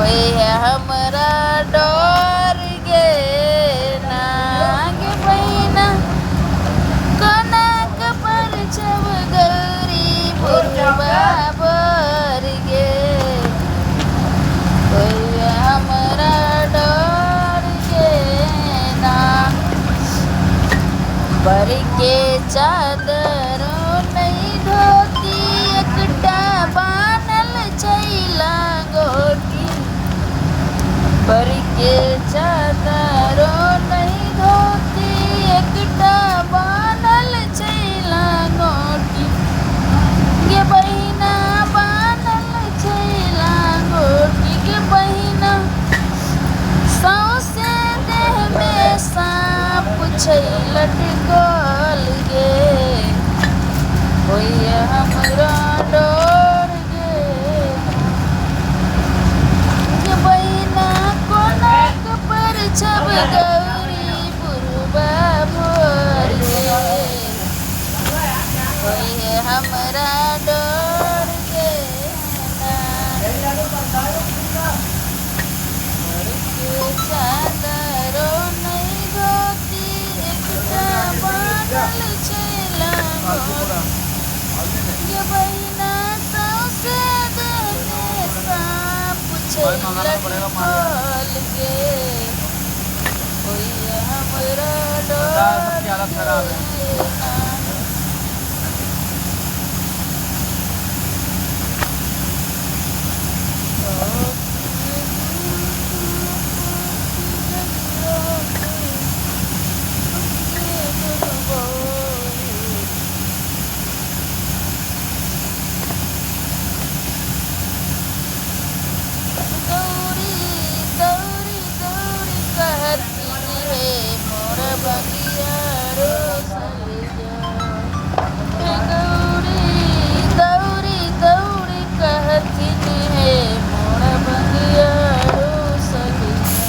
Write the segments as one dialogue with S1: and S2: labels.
S1: भैया हमरा डर गे नाग बहिना कनक पर छव गौरी बुढ़बा बर गे भैया हमरा डर गे ना बर के चादर नहीं धोती एकटा बानल छैला गोटी बर के चादर नहीं धोती एकटा बानल छैला गोटी गे बहिना बानल छैला गोटी गे बहिना सौसे देह में सांप छै लटकल गे भैया हमरा डर गे बहिना कोनक पर छब गौरी बुढ़बा भर गे भैया हमरा डर गे चादर नहीं धोती एकटा बानल छैला गे बहिना सौसे देह में सांप छै लटकल गे भैया हमरा डर गे दौड़ी दौड़ी दौड़ी कहती है मोर बगिया रोसल जा दौड़ी दौड़ी दौड़ी कहती है मोर बगिया रोसल जा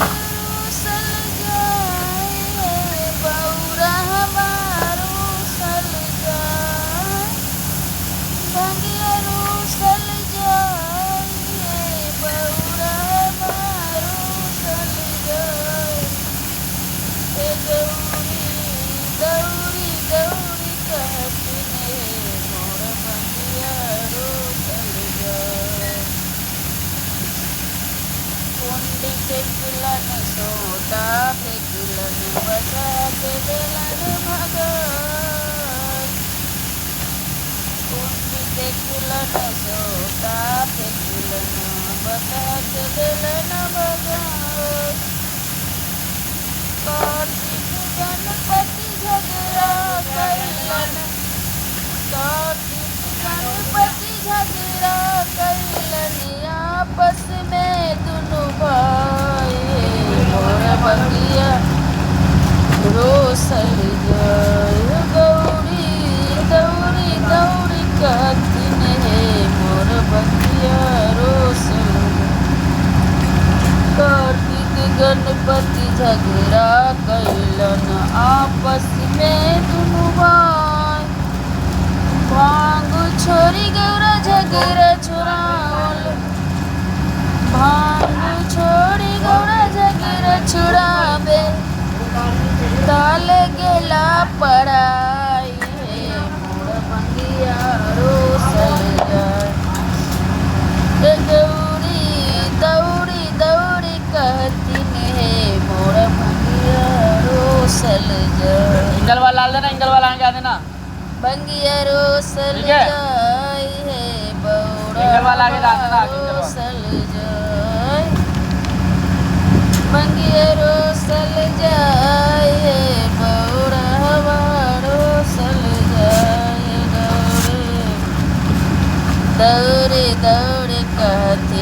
S1: रोसल जाए बौरा हमारो सल जाए बगिया रोसल जाए बौरा हमारो सल जाए दौड़ी दौड़ी दौड़ी कहती है मोर बगिया रोसल जाए कुंडी के किलन सोटा पे किलन बचा के दिलन भगत कुंडी के किलन सोटा पे किलन बचा के दिलन भगत कार्तिक गणपति झगड़ा कैलन कार्तिक गणपति झगड़ा कैलन आपस में दुनु भाई मोर बगिया रोसल जाए गौरी दौड़ी दौड़ी कहती है मोर बगिया रोसल कार्तिक गणपति झगड़ा कैलन आपस में दुनु भाई भांग छोरी गौरा झगड़ा छुड़ावल भांग छोरी गौरा झगड़ा छुड़ावे ताल गेला पड़ाई है मोर बगिया रोसल जाए दौड़ी दौड़ी दौड़ी कहती है मोर बगिया रोसल जाए
S2: इंगल वाला डाल देना, इंगल वाला आगे आ देना।
S1: बगिया रोसल जाए है बौरा
S2: इंगल वाला आगे डाल देना, आगे इंगल वाला।
S1: रोसल जाए बगिया रोसल जाए है बौरा रोसल जाए दौड़े दौड़े दौड़े कहती